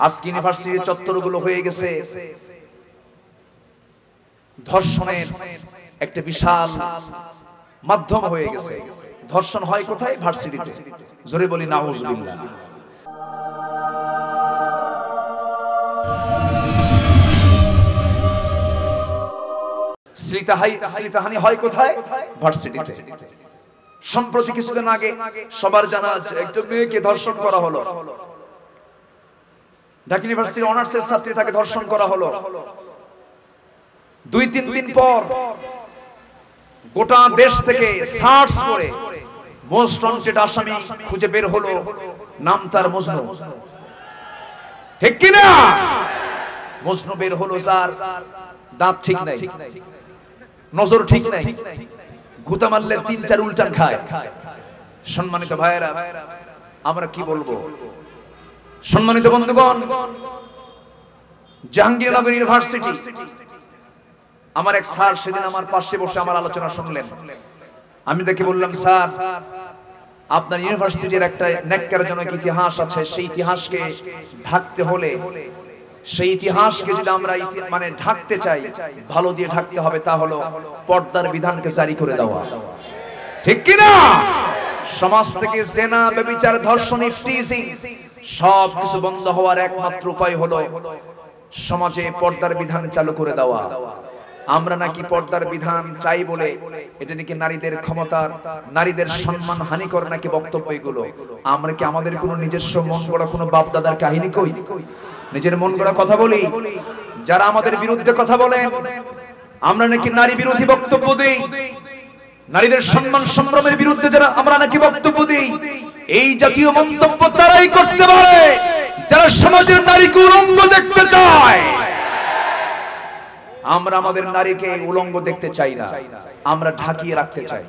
আজকে ইউনিভার্সিটির চত্বরগুলো হয়ে গেছে ধর্ষণের একটা বিশাল মাধ্যম হয়ে গেছে। ধর্ষণ হয় কোথায়? ভার্সিটিতে। জোরে বলি নাউজুবিল্লাহ। শ্লীলতাহানি হয় কোথায়? ভার্সিটিতে। সম্প্রতি কিছুদিন আগে সবার জানা আছে একটা মেয়েকে ধর্ষণ করা হলো। ঢাকা ইউনিভার্সিটির অনার্সের ছাত্রী তাকে ধর্ষণ করা হলো। 2-3 দিন পর গোটা দেশ থেকে সার্চ করে মোস্ট ওয়ান্টেড আসামি খুঁজে বের হলো, নাম তার মজনু। ঠিক কি না? মজনু বের হলো, যার দাঁত ঠিক নাই, নজর ঠিক নাই, গুতা মারলে 3-4 উল্টান খায়। সম্মানিত ভাইয়েরা, আমরা কি বলবো? সম্মানিত বন্ধুগণ, জাহাঙ্গীরনগর ইউনিভার্সিটি আমার এক স্যার সেদিন আমার পাশে বসে আমার আলোচনা শুনলেন। আমি তাকে বললাম, স্যার আপনার ইউনিভার্সিটির একটা ন্যাক্কারজনক ইতিহাস আছে, সেই ইতিহাসকে ঢাকতে হলে, সেই ইতিহাসকে যদি আমরা মানে ঢাকতে চাই, ভালো দিয়ে ঢাকতে হবে, তা হলো পর্দার বিধানকে জারি করে দেওয়া। ঠিক কি না? সমাজ থেকে জেনা, ব্যভিচার, ধর্ষণ, ইফটিজিং সব কিছু বন্ধ হওয়ার একমাত্র উপায় হলো সমাজে পর্দার বিধান চালু করে দেওয়া। আমরা নাকি পর্দার বিধান চাই বলে এটা নাকি নারীদের ক্ষমতার, নারীদের সম্মান হানিকর নাকি বক্তব্য এগুলো। আমরা কি আমাদের কোনো নিজস্ব মন গড়া কোনো বাপ দাদার কাহিনী কই? নিজের মন গড়া কথা বলি? যারা আমাদের বিরুদ্ধে কথা বলেন, আমরা নাকি নারী বিরোধী বক্তব্য দেই, নারীদের সম্মান সম্ভ্রমের বিরুদ্ধে যারা আমরা নাকি বক্তব্য দেই, এই জাতীয় মন্তব্য তারাই করতে পারে যারা সমাজের নারীকে উলঙ্গ দেখতে চায়। আমরা আমাদের নারীকে উলঙ্গ দেখতে চাই না, আমরা ঢাকিয়ে রাখতে চাই।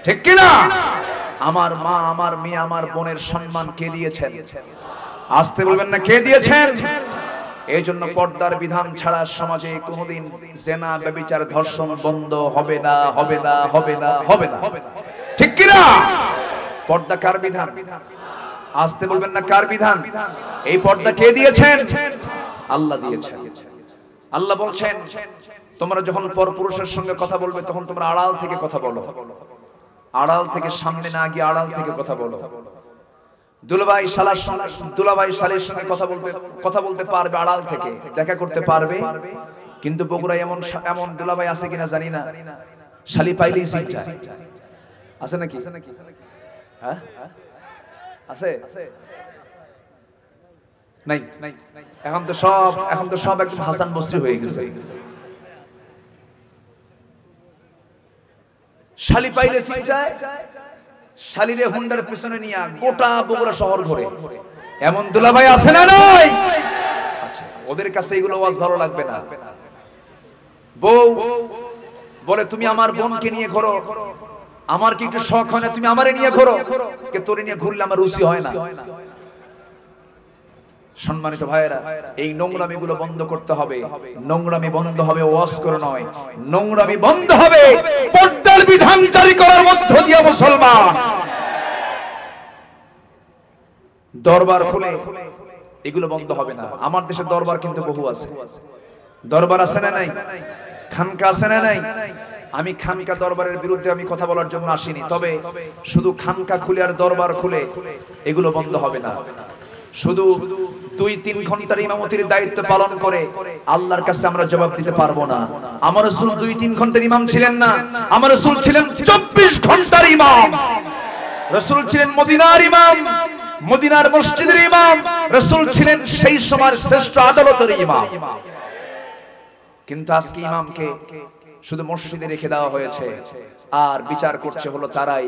ঠিক কি না? আমার মা, আমার মেয়ে, আমার বোনের সম্মান কে দিয়েছেন? আসতে বলবেন না, কে দিয়েছেন? এই জন্য পর্দার বিধান ছাড়া সমাজে কোনোদিন জেনা, ব্যভিচার, ধর্ষণ বন্ধ হবে না, হবে না, হবে না, হবে না। ঠিক কি না? পর্দা কার বিধান? আসতে বলবেন না, কার বিধান? এই পর্দা কে দিয়েছেন? আল্লাহ দিয়েছেন। আল্লাহ বলছেন, তোমরা যখন পরপুরুষের সঙ্গে কথা বলবে তখন তোমরা আড়াল থেকে কথা বলো, আড়াল থেকে, সামনে না গিয়ে আড়াল থেকে কথা বলো। দুলাভাই শালার সঙ্গে, দুলাভাই শালীর সঙ্গে কথা বলতে পারবে আড়াল থেকে, দেখা করতে পারবে। কিন্তু বগুড়ায় এমন দুলাভাই আছে কিনা জানি না, শালী পাইলেই সিটটা আছে নাকি? হ্যাঁ আছে? নাই। এখন তো সব একদম হাসান বস্রি হয়ে গেছে। শালী পাইলে সিটটায়, শালীরে হুন্ডার পিছনে নিয়ে গোটা বগুড়া শহর ঘুরে। এমন দুলাভাই আছে না নয়? আচ্ছা, ওদের কাছে এগুলো ওয়াজ ভালো লাগবে না। বউ বলে, তুমি আমার বোনকে নিয়ে ঘোরো, আমার কি একটু শখ হয় না তুমি আমারে নিয়ে ঘোরো? কে তোরে নিয়ে ঘুরলে আমার রুচি হয় না। সম্মানিত ভাইয়েরা, এই নোংরামি গুলো বন্ধ করতে হবে। নোংরামি বন্ধ হবে ওয়াজ করে নয়, নোংরামি বন্ধ হবে পর্দার বিধান জারি করার মধ্য দিয়ে। মুসলমান দরবার খুলে এগুলো বন্ধ হবে না। আমার দেশে দরবার কিন্তু বহু আছে। দরবার আছে না নাই? খানকা আছে না নাই? আমি খানকা দরবারের বিরুদ্ধে আমি কথা বলার জন্য আসিনি, তবে শুধু খানকা খুলে আর দরবার খুলে এগুলো বন্ধ হবে না। শুধু 2-3 ঘন্টার ইমামতির দায়িত্ব পালন করে আল্লাহর কাছে আমরা জবাব দিতে পারবো না। আমার রাসূল 2-3 ঘন্টার ইমাম ছিলেন না, আমার রাসূল ছিলেন 24 ঘন্টার ইমাম। রাসূল ছিলেন মদিনার ইমাম, মদিনার মসজিদের ইমাম। রাসূল ছিলেন সেই সময়ের শ্রেষ্ঠ আদালতের ইমাম। কিন্তু আজকে ইমামকে শুধু মসজিদে রেখে দেওয়া হয়েছে, আর বিচার করছে হলো তারাই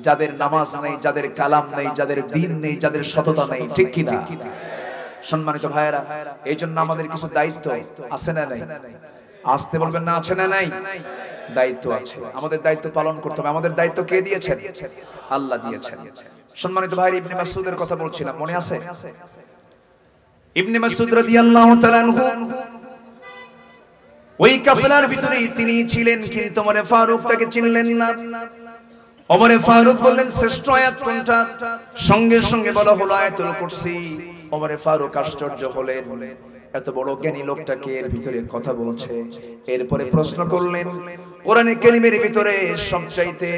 যাদের নামাজ নেই, যাদের কালাম নেই, যাদের দ্বীন নেই, যাদের সততা নেই। ঠিক কি না? সম্মানিত ভাইয়েরা, এই জন্য আমাদের কিছু দায়িত্ব আছে না নাই? আসতে বলবেন না, আছে না নাই? দায়িত্ব আছে, আমাদের দায়িত্ব পালন করতে হবে। আমাদের দায়িত্ব কে দিয়েছেন? আল্লাহ দিয়েছেন। সম্মানিত ভাই, ইবনে মাসউদের কথা বলছিলাম, মনে আছে? ইবনে মাসউদ রাদিয়াল্লাহু তাআলা আনহু ওই কাফেলার ভিতরে তিনি ছিলেন, কিন্তু ওমরে ফারুক তাকে চিনলেন না। ওমরে ফারুক বললেন, শ্রেষ্ঠ আয়াত কোনটা? সঙ্গে সঙ্গে বলা হলো আয়াতুল কুরসি। ওমর ফারুক আশ্চর্য হলেন, এত বড় জ্ঞানী লোকটাকে এর ভিতরে কথা বলছে। এরপরে প্রশ্ন করলেন, কোরআনে কারীমের ভিতরে সবচাইতে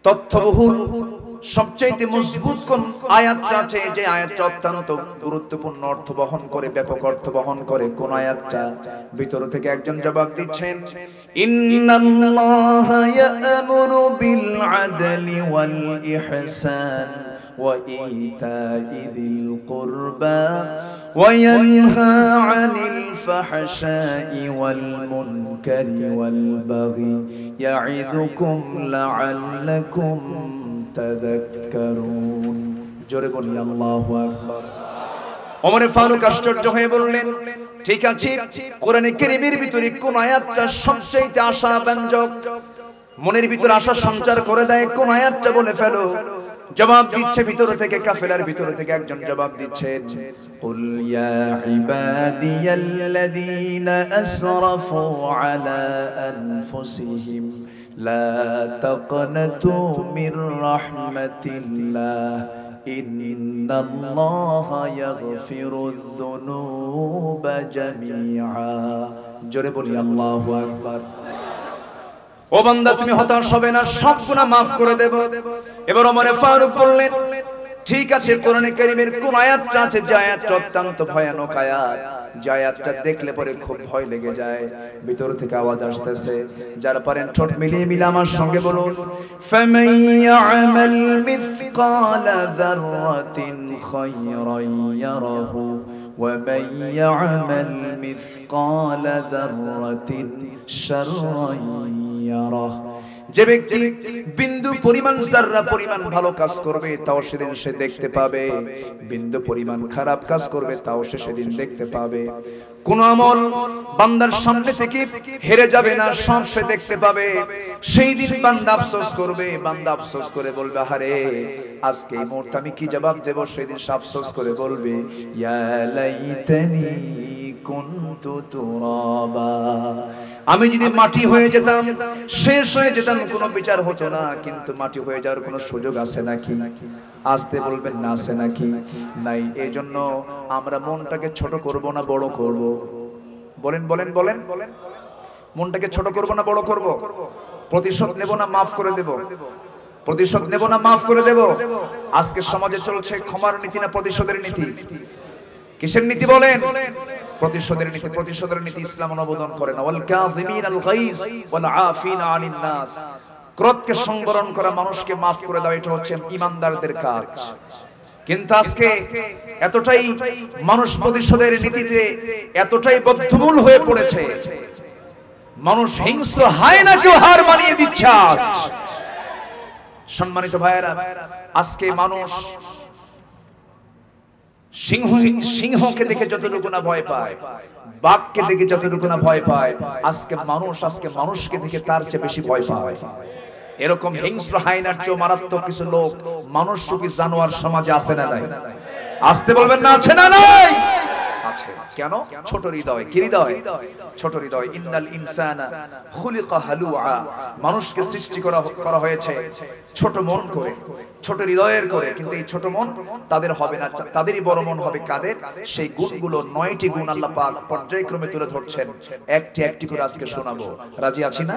তথ্যবহুল, সবচাইতে মজবুত কোন আয়াতটা আছে, যে আয়াতটা অত্যন্ত গুরুত্বপূর্ণ অর্থ বহন করে, ব্যাপক অর্থ বহন করে, কোন আয়াতটা? ভিতর থেকে একজন জবাব দিচ্ছেন, ইন্নাল্লাহা ইয়া'মুরু বিল আদলি ওয়াল ইহসান ওয়া ইতা'i যিল কুরবা ওয়া ইয়ানহা আনিল ফাহশাই ওয়াল মুনকারি ওয়াল বাগি ইয়া'ইযুকুম লা'আল্লাকুম তাযাক্কারুন। জোরে বলি আল্লাহু আকবার। ওমর ফারুক আশ্চর্য হয়ে বললেন, ঠিক আছে, কোরআনে কারীমের ভিতরে কোন আয়াতটা সবচেয়ে আশাব্যঞ্জক, মনের ভিতরে আশা সঞ্চার করে দেয়, কোন আয়াতটা বলে ফেলো। জবাব দিচ্ছে ভিতর থেকে, কাফেলার ভিতর থেকে একজন জবাব দিচ্ছেন, কুল ইয়া ইবাদিয়াল্লাযীনা আসরাফু আলা আনফুসিহিম লা তাকনাতু মির রাহমাতিল্লাহ ইন্নাল্লাহা ইয়াগফিরুয যুনুবা জামিআ। জোরে বলি আল্লাহু আকবার। ও বান্দা, তুমি হতাশ হবে না, সব গুনাহ maaf করে দেব। এবার ওমর ফারুক বললেন, ঠিক আছে, কোরআনে কারীমের কোন আয়াতটা আছে যে আয়াতটা অত্যন্ত ভয়ানক আয়াত, যে আয়াতটা দেখলে পরে খুব ভয় লেগে যায়? ভিতর থেকে আওয়াজ আসতেছে, যারা পারেন ঠোঁট মিলিয়ে মিলে আমার সঙ্গে বলুন, ফামান ইয়া'মাল মিসকালা যাররাতিন খায়রান ইয়ারাহু ওয়া মান ইয়া'মাল মিসকালা যাররাতিন শাররান ইয়ারাহু। যে ব্যক্তি বিন্দু পরিমাণ, যাররা পরিমাণ ভালো কাজ করবে তাও সেদিন সে দেখতে পাবে, বিন্দু পরিমাণ খারাপ কাজ করবে তাও সে সেদিন দেখতে পাবে। কোন আমল বান্দার সামনে থেকে হেরে যাবে না, সব সে দেখতে পাবে। সেই দিন বান্দা আফসোস করবে, বান্দা আফসোস করে বলবে, আরে আজকে এই মুহূর্তে আমি কি জবাব দেব? সেদিন সে আফসোস করে বলবে, ইয়া লাইতানি কুনতু তুরাবা, আমি যদি মাটি হয়ে যেতাম, শেষ হয়ে যেতাম, কোনো বিচার হতো না। কিন্তু মাটি হয়ে যাওয়ার কোনো সুযোগ আছে নাকি? আসতে বলবেন না, আছে নাকি? নাই। এই জন্য আমরা মনটাকে ছোট করব না বড় করব? বলেন বলেন বলেন। মনটাকে ছোট করব না বড় করব? প্রতিশোধ নেব না মাফ করে দেব? প্রতিশোধ নেব না মাফ করে দেব? আজকে সমাজে চলছে ক্ষমার নীতি না প্রতিশোধের নীতি? কিসের নীতি বলেন? প্রতিশোধের নীতি। প্রতিশোধের নীতি ইসলাম অনুমোদন করে না। ওয়াল কাযিমিনাল গায়জ ওয়াল আফিনা আনিন নাস, ক্রোধকে সংবরণ করা, মানুষকে maaf করে দাও, এটা হচ্ছে ঈমানদারদের কাজ। কিন্তু আজকে এতটাই মানুষ প্রতিশোধের নীতিতে এতটাই বদ্ধমূল হয়ে পড়েছে, মানুষ হিংস্র হায়নাকেও হার মানিয়ে দিচ্ছে। সম্মানিত ভাইয়েরা, আজকে মানুষ সিংহকে দেখে যতটুকু না ভয় পায়, বাঘকে দেখে যতটুকু না ভয় পায়, আজকে মানুষকে দেখে তার চেয়ে বেশি ভয় পায়। এরকম হিংস্র হায়নার চেয়ে মারাত্মক কিছু লোক, মানুষ রূপী জানোয়ার সমাজে আছে না নাই? আসতে বলবেন না, আছে না নাই? আছে। কেন? ছোট হৃদয়। কি হৃদয়? ছোট হৃদয়। ইন্নাল ইনসানা খুলিকা হালুআ, মানুষকে সৃষ্টি করা হয়েছে ছোট মন করে, ছোট হৃদয়ের করে। কিন্তু এই ছোট মন তাদের হবে না, তাদেরই বড় মন হবে। কাদের? সেই গুণগুলো, 9টি গুণ আল্লাহ পাক পর্যায়ক্রমে তুলে ধরছেন, একটি একটি করে আজকে শোনাবো। রাজি আছি না?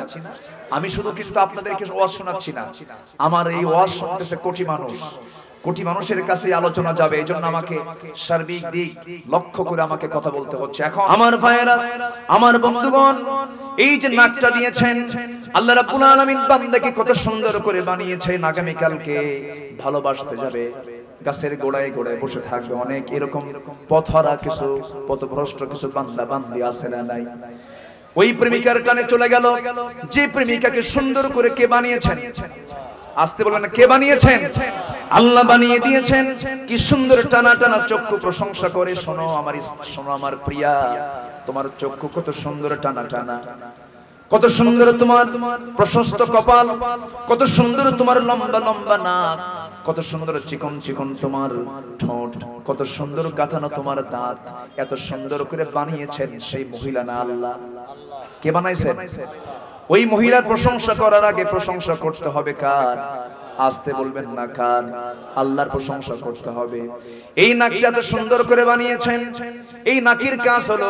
আমি শুধু কিন্তু আপনাদেরকে ওয়াজ শোনাচ্ছি না, আমার এই ওয়াজ শুনতেছে কোটি মানুষ, কোটি মানুষের কাছে আলোচনা যাবে। এজন্য আমাকে সার্বিক দিক লক্ষ্য করে আমাকে কথা বলতে হচ্ছে। এখন আমার ভাইয়েরা, আমার বন্ধুগণ, এই যে নাকটা দিয়েছেন আল্লাহ রাব্বুল আলামিন বান্দাকে কত সুন্দর করে বানিয়েছেন। আগামী কালকে ভালোবাসতে যাবে, গাছের গোড়ায় গোড়ায় বসে থাকবে অনেক এরকম পথহারা কিছু, পথভ্রষ্ট কিছু বান্দা বান্দি আছে না নাই? ওই প্রেমিকার টানে চলে গেল, যে প্রেমিকাকে সুন্দর করে কে বানিয়েছেন? আসতে বলেন, কে বানিয়েছেন? আল্লাহ বানিয়ে দিয়েছেন। কি সুন্দর টানা টানা চক্ষু প্রশংসা করে, শোনো আমার প্রিয়া, তোমার চক্ষু কত সুন্দর টানা টানা, কত সুন্দর তোমার প্রশস্ত কপাল, কত সুন্দর তোমার লম্বা লম্বা নাক, কত সুন্দর চিকন চিকন তোমার ঠোঁট, কত সুন্দর গাঁথানো তোমার দাঁত। এত সুন্দর করে বানিয়েছেন সেই মহিলা না আল্লাহ? কে বানাইছেন? ওই মহিলার প্রশংসা করার আগে প্রশংসা করতে হবে কার? আসতে বলবেন না কান। আল্লাহর প্রশংসা করতে হবে। এই নাকটা তো সুন্দর করে বানিয়েছেন। এই নাকের কাজ হলো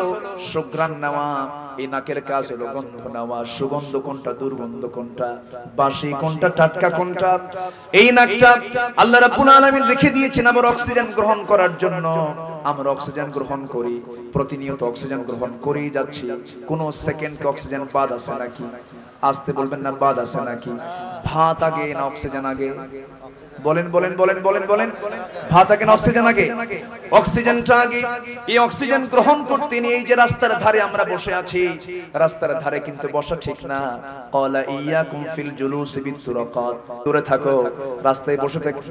সুঘ্রাণ নেওয়া, এই নাকের কাজ হলো গন্ধ নেওয়া। সুগন্ধ কোনটা, দুর্গন্ধ কোনটা, বাসি কোনটা, টাটকা কোনটা, এই নাকটা আল্লাহ রাব্বুল আলামিন রেখে দিয়েছেন আবার অক্সিজেন গ্রহণ করার জন্য। আমরা অক্সিজেন গ্রহণ করি, প্রতিনিয়ত অক্সিজেন গ্রহণ করেই যাচ্ছি। কোন সেকেন্ড অক্সিজেন বাদ আছে নাকি? আসতে বলবেন না বাদ আছে নাকি? ভাত আগে না অক্সিজেন আগে? বলেন বলেন বলেন বলেন বলেন। ভাত আগে না অক্সিজেন আগে? অক্সিজেনটা আগে। এই অক্সিজেন গ্রহণ করতে নিয়ে এই যে রাস্তার ধারে আমরা বসে আছি, রাস্তার ধারে কিন্তু বসা ঠিক না। ক্বালা ইয়াকুম ফিল জুলুসি বিতুরাকাত, দূরে থাকো, রাস্তায়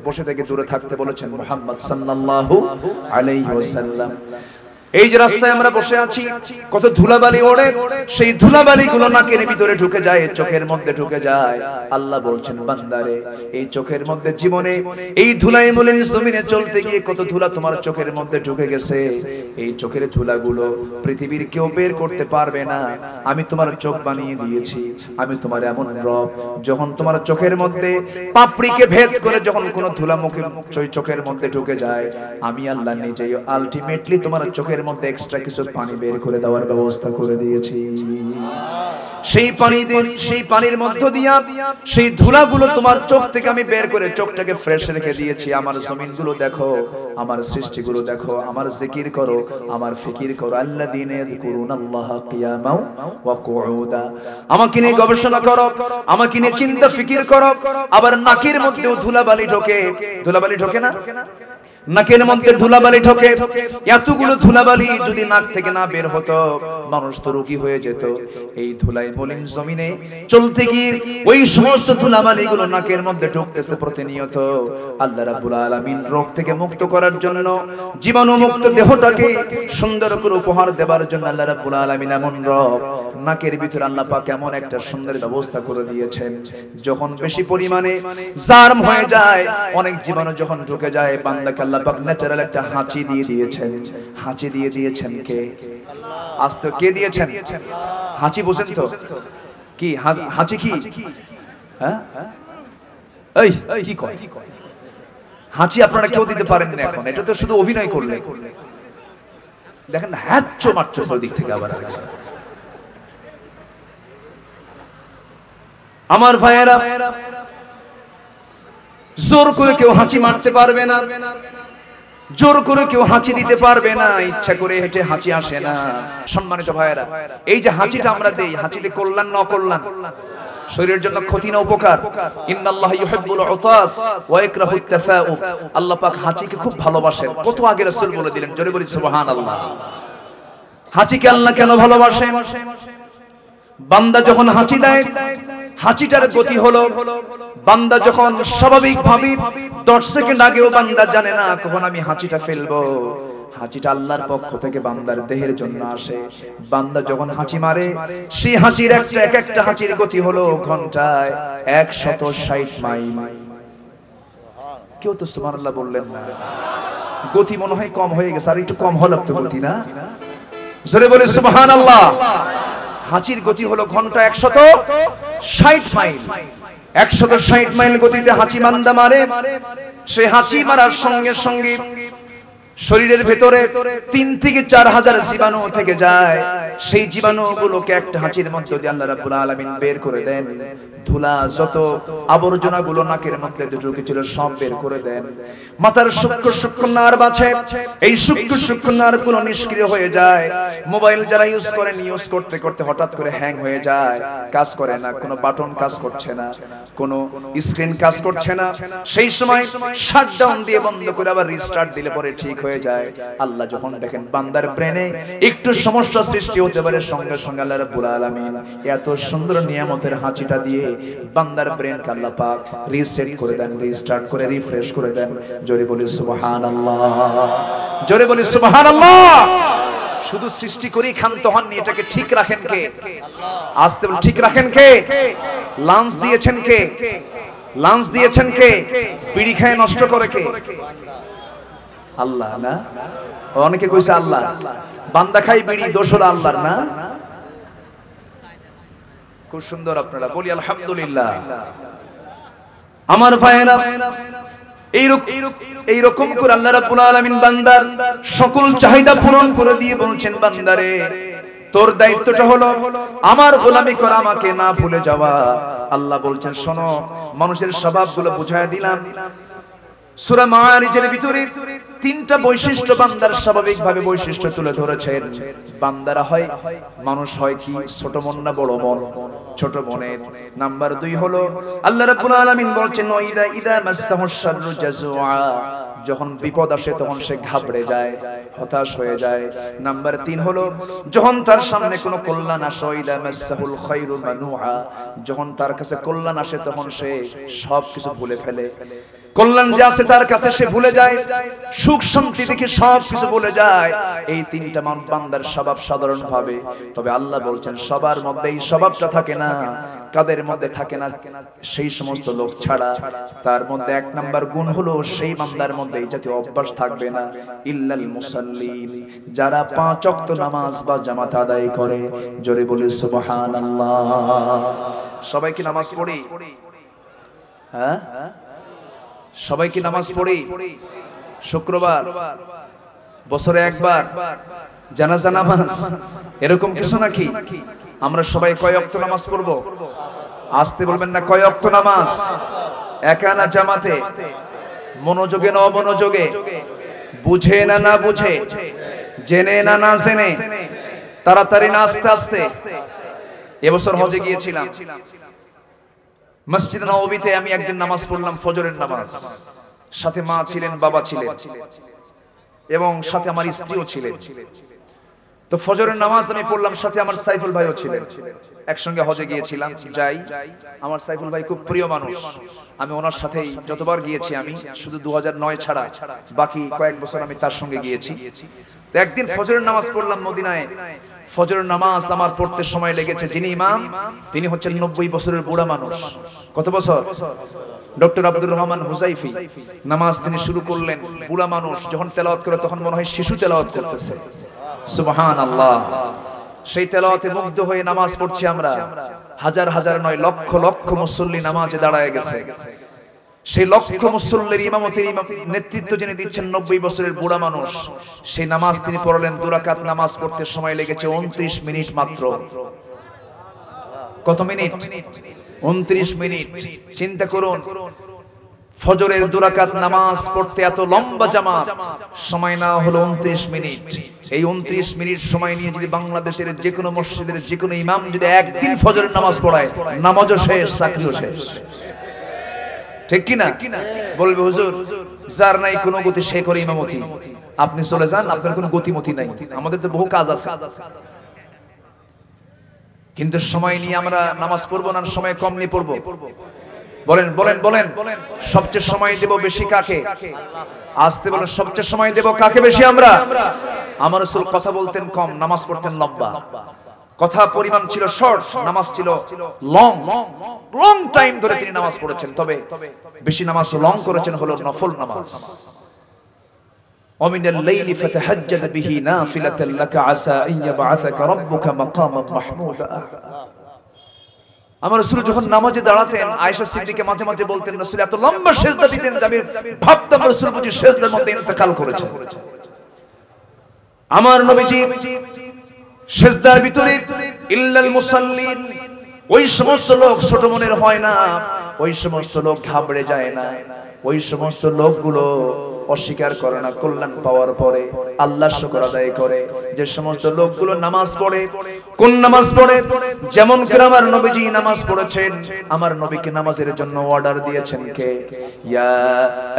বসে থেকে দূরে থাকতে বলেছেন মুহাম্মদ সাল্লাল্লাহু আলাইহি ওয়াসাল্লাম। এই যে রাস্তায় আমরা বসে আছি, কত ধুলাবালি ওড়ে, সেই ধুলাবালিগুলো নাকের ভিতরে ঢুকে যায়, চোখের মধ্যে ঢুকে যায়। আল্লাহ বলছেন বান্দারে, এই চোখের মধ্যে জীবনে এই ধুলাই মুলে জমিনে চলতে গিয়ে কত ধুলা তোমার চোখের মধ্যে ঢুকে গেছে। এই চোখের ধুলাগুলো পৃথিবীর কেউ বের করতে পারবে না। আমি তোমার চোখ বানিয়ে দিয়েছি, আমি তোমার এমন রব, যখন তোমার চোখের মধ্যে পাপড়িকে ভেদ করে যখন কোনো ধুলা মুখে চোখের মধ্যে ঢুকে যায়, আমি আল্লাহ নিজেই আলটিমেটলি তোমার চোখের মধ্যে এক্সট্রা কিছু পানি বের করে দেওয়ার ব্যবস্থা করে দিয়েছি। সেই পানির মধ্য দিয়া সেই ধুলাগুলো তোমার চোখ থেকে আমি বের করে চোখটাকে ফ্রেশ রেখে দিয়েছি। আমার জমিনগুলো দেখো, আমার সৃষ্টিগুলো দেখো, আমার জিকির করো, আমার ফিকির করো। আল্লাযীনা ইয়াযকুরুনাল্লাহা কিয়ামান ওয়া কুউদা, আমাকে নিয়ে গবেষণা করো, আমাকে নিয়ে চিন্তা ফিকির করো। আবার নাকের মধ্যেও ধুলাবালি ঢোকে, ধুলাবালি ঢোকে না? নাকের মধ্যে ধুলাবালি ঢোকে। এতগুলো ধুলাবালি যদি নাক থেকে না বের হতো, মানুষ তো রোগী হয়ে যেত। এই ধুলাই মলিন জমিনে চলতে গিয়ে ওই সমস্ত ধুলাবালিগুলো নাকের মধ্যে ঢুকতেছে প্রতিনিয়ত। আল্লাহ রাব্বুল আলামিন রোগ থেকে মুক্ত করার জন্য, জীবাণু মুক্ত দেহটাকে সুন্দর করে উপহার দেওয়ার জন্য আল্লাহ রাব্বুল আলামিন এমন রব, নাকের ভিতরে আল্লাহ পাক এমন একটা সুন্দর ব্যবস্থা করে দিয়েছেন, যখন বেশি পরিমাণে জার্ম হয়ে যায়, অনেক জীবাণু যখন ঢুকে যায়, বান্দাকে আল্লাহ পাক ন্যাচারাল একটা হাঁচি দিয়ে দিয়েছেন। হাঁচি দিয়ে দিয়েছেন কে? আস্তে কে দিয়েছেন? হাঁচি বোঝেন তো কি? হাঁচি কি? হ্যাঁ এই কি কয়? হাঁচি আপনারা কেউ দিতে পারেন না এখন, এটা তো শুধু অভিনয় করলে। দেখেন হ্যাচ্চো মারছো দিক থেকে আবার আমার ভাইয়েরা, জোর করে কেউ হাঁচি মারতে পারবে না, জোর করে কেউ হাঁচি দিতে পারবে না, ইচ্ছা করে হেঁটে হাঁচি আসে না। সম্মানিত ভাইয়েরা, এই যে হাঁচিটা আমরা দেই, হাঁচিতে কল্যাণ না অকল্যাণ? শরীরের জন্য ক্ষতি না উপকার? ইন্নাল্লাহা ইউহিব্বুল উতাস ওয়া ইয়াকরাহুত তাসাউব, আল্লাহ পাক হাঁচিকে খুব ভালোবাসেন। কত আগে রাসূল বলে দিলেন, জোরে বলি সুবহানাল্লাহ। হাঁচিকে আল্লাহ কেন ভালোবাসেন? বান্দা যখন হাঁচি দেয়, হাঁচিটার গতি হলো, বান্দা যখন স্বাভাবিকভাবে 10 সেকেন্ড আগেও বান্দা জানে না কখন আমি হাঁচিটা ফেলবো, হাঁচিটা আল্লাহর পক্ষ থেকে বান্দার দেহের জন্য আসে। বান্দা যখন হাঁচি মারে, সেই হাঁচির এক একটা হাঁচির গতি হলো ঘন্টায় 160 মাইল। কেউ তো সুবহানাল্লাহ বললেন না। গতি মনে হয় কম হয়ে গেছে, আর একটু কম হলো তো গতি, না? জোরে বলে সুবহানাল্লাহ। হাঁচির গতি হলো ঘন্টা 160 মাইল। 160 মাইল গতিতে হাঁচি বান্দা মারে। সে হাঁচি মারার সঙ্গে সঙ্গে শরীরের ভেতরে 3 থেকে 4 হাজার জীবাণু থেকে যায়। সেই জীবাণুগুলোকে একটা হাঁচির মধ্যে দিয়ে আল্লাহ রাব্বুল আলামিন বের করে দেন। ধুলা যত আবর্জনা গুলো নাকের মধ্যে ঢুকেছিল সব বের করে দেন। মাথার সূক্ষ্ম সূক্ষ্ম নার বাছে, এই সূক্ষ্ম সূক্ষ্ম নারগুলো নিষ্ক্রিয় হয়ে যায়। মোবাইল যারা ইউজ করেন, ইউজ করতে করতে হঠাৎ করে হ্যাং হয়ে যায়, কাজ করে না, কোনো বাটন কাজ করছে না, কোনো স্ক্রিন কাজ করছে না। সেই সময় শাটডাউন দিয়ে বন্ধ করে আবার রিস্টার্ট দিলে পরে ঠিক হয়ে যায়। আল্লাহ যখন দেখেন বান্দার ব্রেনে একটু সমস্যা সৃষ্টি হতে পারে, সঙ্গে সঙ্গে আল্লাহ রাব্বুল আলামিন এত সুন্দর নিয়ামতের হাঁচিটা দিয়ে বান্দার ব্রেনকে আল্লাহ পাক রিসেট করে দেন, রিস্টার্ট করে রিফ্রেশ করে দেন। জোরে বলি সুবহানাল্লাহ, জোরে বলি সুবহানাল্লাহ। শুধু সৃষ্টি করেই ক্ষান্ত হননি, এটাকে ঠিক রাখেন কে? আস্তে বলি, ঠিক রাখেন কে? লাঞ্চ দিয়েছেন কে? লাঞ্চ দিয়েছেন কে? বিড়ি খায় নষ্ট করে কে? আল্লাহ না? অনেকে কইছে আল্লাহ। বান্দা খাই বিড়ি, দোষ হলো আল্লাহর, না? খুব সুন্দর, আপনারা বলি আলহামদুলিল্লাহ। আমার ভাইয়েরা, এইরকম করে আল্লাহ রাব্বুল আলামিন বান্দার সকল চাহিদা পূরণ করে দিয়ে বলছেন, বান্দারে তোর দায়িত্বটা হলো আমার গোলামি করা, আমাকে না ভুলে যাওয়া। আল্লাহ বলছেন, শোনো, মানুষের স্বভাবগুলো বুঝায় দিলাম। সূরা মাআরিজের ভিতরে তিনটা বৈশিষ্ট্য বান্দার স্বাভাবিকভাবে বৈশিষ্ট্য তুলে ধরেছেন। বান্দারা হয়, মানুষ হয় কি, ছোট মন না বড় মন? ছোট মনের। নাম্বার 2 হলো আল্লাহ রাব্বুল আলামিন বলছেন, ইদা মাসসাহুশ শাররু জাযুআ, যখন বিপদ আসে তখন সে ঘাবড়ে যায়, হতাশ হয়ে যায়। নাম্বার 3 হলো যখন তার সামনে কোনো কল্যাণ আসে, ইদা মাসসাহুল খায়রু মানুআ, যখন তার কাছে কল্যাণ আসে তখন সে সবকিছু ভুলে ফেলে। কল্যাণ যে আছে তার কাছে সে ভুলে যায়, সুখ শান্তি দেখে সব কিছু ভুলে যায়। এই তিনটা বান্দার স্বভাব সাধারণ ভাবে। তবে আল্লাহ বলছেন সবার মধ্যে এই স্বভাবটা থাকে না। কাদের মধ্যে থাকে না? সেই সমস্ত লোক ছাড়া। তার মধ্যে 1 নাম্বার গুণ হলো সেই বান্দার মধ্যে এই জাতীয় অভ্যাস থাকবে না, ইল্লাল মুসাল্লিন, যারা 5 ওয়াক্ত নামাজ বা জামাত আদায় করে। জোরে বলি সুবহানাল্লাহ। সবাই কি নামাজ পড়ি? হ্যাঁ, সবাই কি নামাজ পড়ি? শুক্রবার, বছরে একবার জানাজা নামাজ, এরকম কিছু নাকি? আমরা সবাই কয় ওয়াক্ত নামাজ পড়বো? আসতে বলবেন না, কয় ওয়াক্ত নামাজ? একা না জামাতে? মনোযোগে না অমনোযোগে? বুঝে না না বুঝে? জেনে না না জেনে? তাড়াতাড়ি না আস্তে আস্তে? এবছর হজে গিয়েছিলাম, মসজিদ নববীতে আমি একদিন নামাজ পড়লাম, ফজরের নামাজ। সাথে মা ছিলেন, বাবা ছিলেন এবং সাথে আমার স্ত্রীও ছিলেন। তো ফজরের নামাজ আমি পড়লাম, সাথে আমার সাইফুল ভাইও ছিলেন। একসঙ্গে হজে গিয়েছিলাম। যাই, আমার সাইফুল ভাই খুব প্রিয় মানুষ, আমি ওনার সাথেই যতবার গিয়েছি, আমি শুধু 2009 ছাড়া বাকি কয়েক বছর আমি তার সঙ্গে গিয়েছি। তো একদিন ফজরের নামাজ পড়লাম মদিনায়। ফজরের নামাজ আমার পড়তে সময় লেগেছে, যিনি ইমাম তিনি হচ্ছেন 90 বছরের বুড়া মানুষ। কত বছর? ডক্টর আব্দুর রহমান হুজাইফি। নামাজ তিনি শুরু করলেন, বুড়া মানুষ যখন তেলাওয়াত করে তখন মনে হয় শিশু তেলাওয়াত করতেছে। সুবহানাল্লাহ। সেই তেলাওয়াতে মুগ্ধ হয়ে নামাজ পড়ছি আমরা। হাজার হাজার নয়, লক্ষ লক্ষ মুসল্লি নামাজে দাঁড়ায় গেছে। সেই লক্ষ মুসল্লির ইমামতির নেতৃত্ব যিনি দিচ্ছেন 90 বছরের বুড়া মানুষ। সেই নামাজ তিনি পড়লেন। 2 রাকাত নামাজ পড়তে সময় লেগেছে 29 মিনিট মাত্র। কত মিনিট? 29 মিনিট। চিন্তা করুন, ফজরের 2 রাকাত নামাজ পড়তে এত লম্বা জামাত, সময় না হলো 29 মিনিট। এই 29 মিনিট সময় নিয়ে যদি বাংলাদেশের যে কোনো মসজিদের যে কোনো ইমাম যদি একদিন ফজরের নামাজ পড়ায়, নামাজও শেষ, চাকরিও শেষ। ঠিক কি না? বলবে হুজুর যার নাই কোনো গতি সে করে ইমামতি। আপনি চলে যান, আপনার কোনো গতিমতি নাই। আমাদের তো বহু কাজ আছে। কিন্তু সময় নিয়ে আমরা নামাজ পড়বো না, সময় কম নিয়ে পড়বো? বলেন বলেন বলেন। সবচেয়ে সময় দেব বেশি কাকে? আসতে বলেন, সবচেয়ে সময় দেব কাকে বেশি? আমরা। আমার রাসূল কথা বলতেন কম, নামাজ পড়তেন লম্বা। কথা পরিমাণ ছিল শর্ট, নামাজ ছিল লং। লং টাইম ধরে তিনি নামাজ পড়েছেন। তবে বেশি নামাজ লং করেছেন হলো নফল নামাজ। ومن الليل فتهجد به نافلة لك عسى أن يبعثك ربك مقاما محمودا। আমার রাসূল যখন নামাজে দাঁড়াতেন, আয়েশা সিদ্দিকা মাঝে মাঝে বলতেন, রাসূল এত লম্বা সিজদা দিতেন যে আমি ভাবতাম রাসূল বুঝি সিজদার মধ্যে ইন্তেকাল করেছেন। আমার নবীজি সিজদার ভিতরে ইল্লাল মুসাল্লিন, ওই সমস্ত লোক ছোট মনের হয় না, ওই সমস্ত লোক ঘাবড়ে যায় না, ওই সমস্ত লোকগুলো অস্বীকার করে না কল্যাণ পাওয়ার পরে আল্লাহর শুকর আদায় করে। যে সমস্ত লোকগুলো নামাজ পড়ে, কোন নামাজ পড়ে? যেমন করে আমার নবীজি নামাজ পড়েছেন। আমার নবীকে নামাজের জন্য অর্ডার দিয়েছেন কে? ইয়া